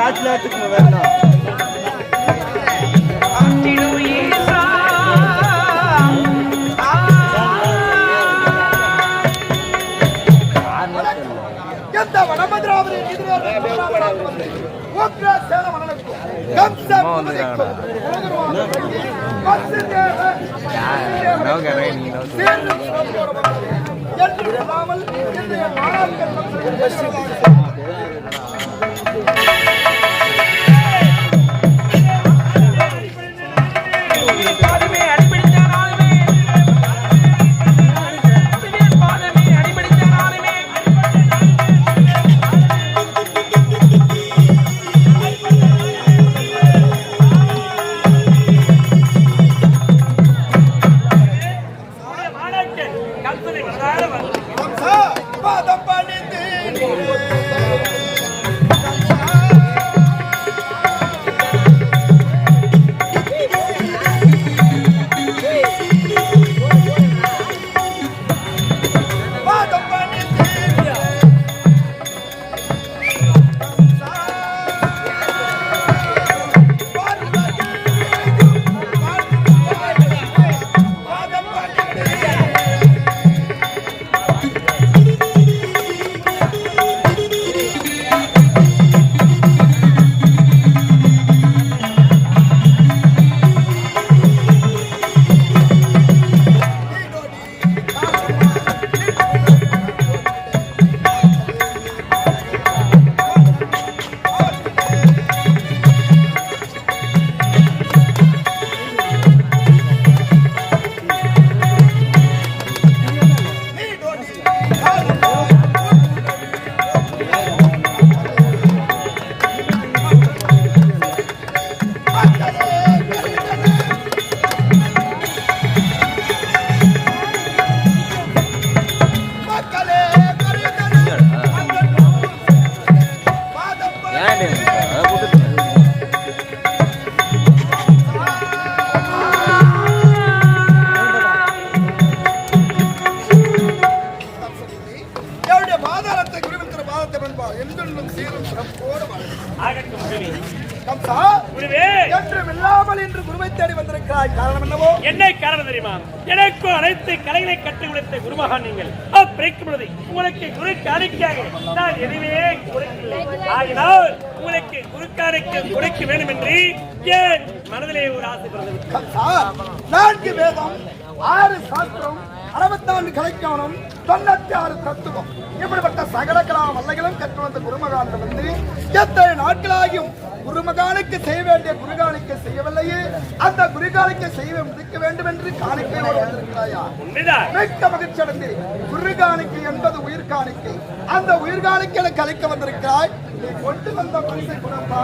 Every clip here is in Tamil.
பேட்ல எடுத்துக்கணும் வேணும். எந்த வடமதுராவரி என்ன காரணம் தெரியுமா? எனக்கு அனைத்து கலைகளை கற்றுக் கொடுத்த குருமகான் நீங்கள். உங்களுக்கு குரு காணிக்கையாக நான் எதுவே கொடுக்கவில்லை. ஆகினால் உங்களுக்கு குரு காணிக்கை கொடுக்க வேண்டும் என்று என் மனதிலே ஒரு ஆசை பிறந்தது. 4 வேதம், 6 சாஸ்திரம், 64 கலைக்கானம், 96 தத்துவம், இப்படிப்பட்ட சகல கலா வல்லைகளும் கற்று வந்த குருமகான் வந்து எத்தனை நாட்களாகியும் குருமகானுக்கு செய்ய வேண்டிய குருகாணிக்கை செய்யவில்லையே. அந்த குருகாணிக்கை செய்ய முடிக்க வேண்டும் என்று காணிக்கையோடு வந்திருக்கிறாயா? மிக்க மகிழ்ச்சி அடைந்து குருகாணிக்கை என்பது உயிர் காணிக்கை. அந்த உயிர் காணிக்கையில கலைக்க வந்திருக்கிறாய். நீ கொண்டு வந்த பரிசை கொடுப்பா.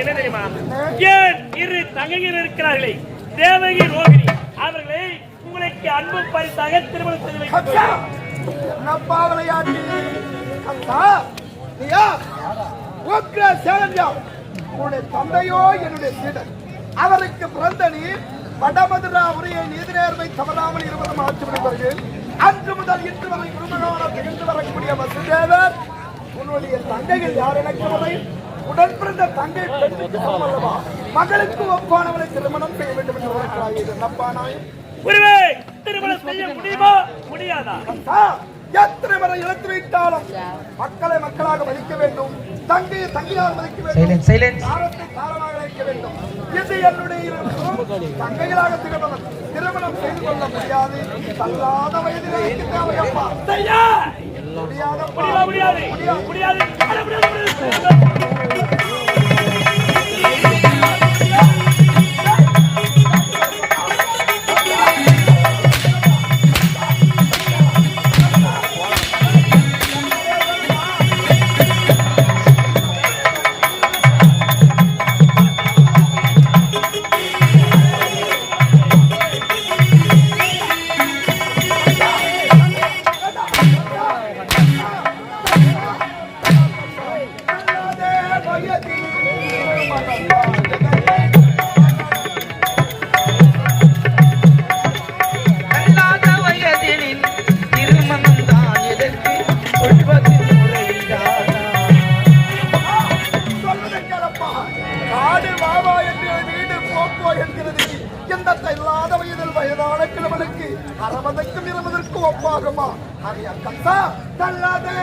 என்ன தெரியுமா? ஏன் 2 தங்கைகள் இருக்கிறார்களே, தேவகி ரோகிணி, அவர்களை உங்களுக்கு அன்பு பரிசாக திருமணம் செய்து வைக்கிறேன். உன்னுடைய தந்தையோ என்னுடைய சீடன். அவருக்கு பிறந்த நீ வடமதுரா உரையை நீதி நேர்மை தவறாமல் 20 ஆட்சி முடிப்பார்கள். அன்று முதல் இன்று வரை குருமகனாக திகழ்ந்து வரக்கூடிய வசுதேவர் உன்னுடைய தங்கைகள் யார் எனக்குவதை உடன் பிறந்த தங்கை பெண்ணுக்கு அல்லவா மகளுக்கு ஒப்பானவரை திருமணம் செய்ய வேண்டும் என்று உரைக்கிறாய். நப்பானாய் திருமணம் செய்ய முடியுமா முடியாதா? எத்தனை வரை இழத்து வைத்தாலும் மக்களை மக்களாக மதிக்க வேண்டும், தங்கையை தங்கையாக மதிக்க வேண்டும், காரத்தை காரமாக வைக்க வேண்டும். இது என்னுடைய தங்கைகளாக திருமணம் செய்து கொள்ள முடியாது. தள்ளாத வயதிலே தேவையப்பா முடியாது. எந்த இல்லாத வயதில் வயதான கிழவனுக்கு 60க்கும் 20க்கும் ஒப்பாகுமா? அதையா கந்தா தள்ளாதே.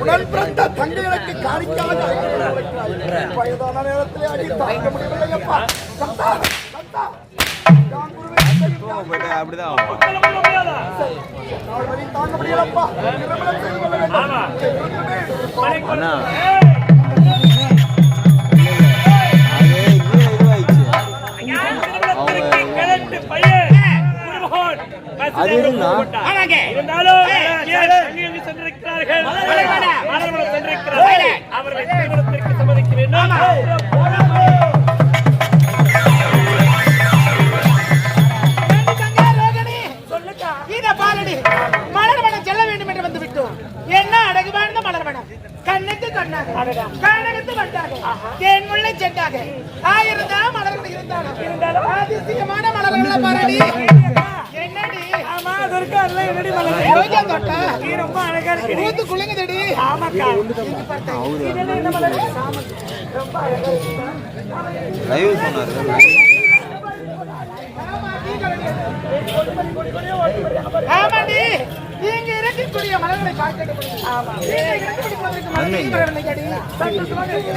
உடல் பிறந்த தங்கைகளுக்கு காணிக்காக வயதான நேரத்திலே அடி தாங்க முடியவில்லையப்பா. அப்படிதான் தாங்க முடியலப்பா. மலர்வனம் செல்ல வேண்டும் என்று வந்து விட்டோம். என்ன அழகு வாழ்ந்த மலர்வனம், கண்ணுக்கு கண்ணாக கானகத்து வண்டாக தேன் முல்லை செண்டாக ஆயிரம் மலர்கள் இருந்தாலும் அதிசயமான மலர்களை பாரடி. என்னடி ஆமா துர்கா அல்ல என்னடி மலர் யோகா தொட்டா நீ ரொம்ப அழகா இருக்கு. பூத்து குலுங்குதடி. ஆமாக்கா இது பார்த்தா இதெல்லாம் என்ன மலர் சாமந்தி ரொம்ப அழகா இருக்கு. லைவ் சொன்னாரு. ஆமாடி நீங்க இருக்கக்கூடிய மலர்களை பார்க்க முடியும். ஆமா நீங்க இருக்கக்கூடிய மலர்களை கேடி சந்தோஷமாக இருக்கு.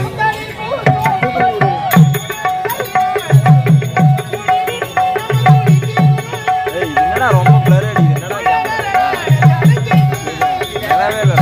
ரொம்ப பிளர் அடிக்குது. என்னடா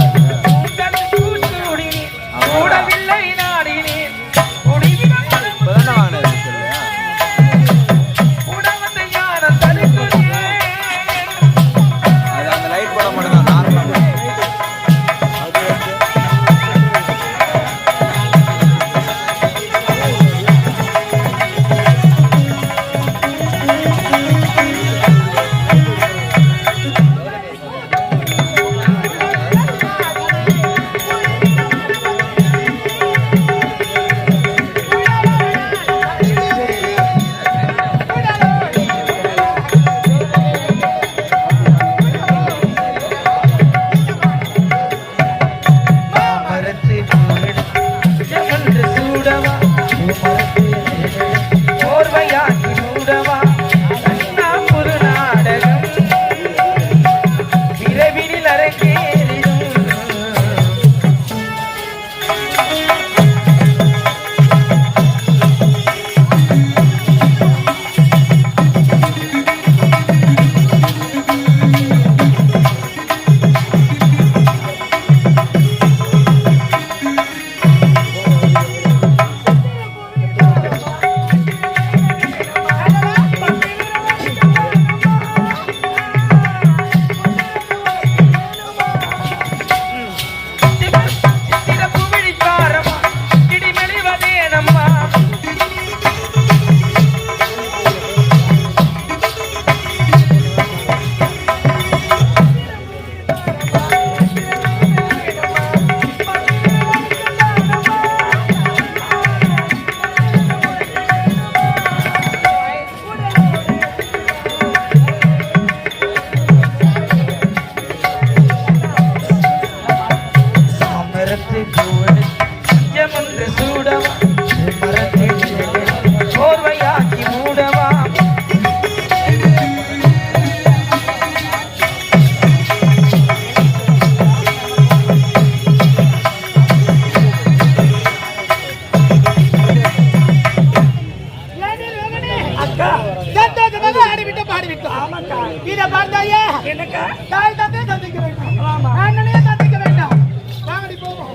மரத்தை பூவெடுத்து சூடவா மரத்தின் கோர்வையாக்கி மூடவா அக்கா சந்தோஷமாக ஆடிவிட்டு பாடிவிட்டோம். ஆமாக்கா இதை பார்த்தாயே என்னக்கா தாய் தந்தையை சந்திக்க வேண்டாம், ஆமா அண்ணனையே சந்திக்க வேண்டாம். வாங்கடி போவோம்.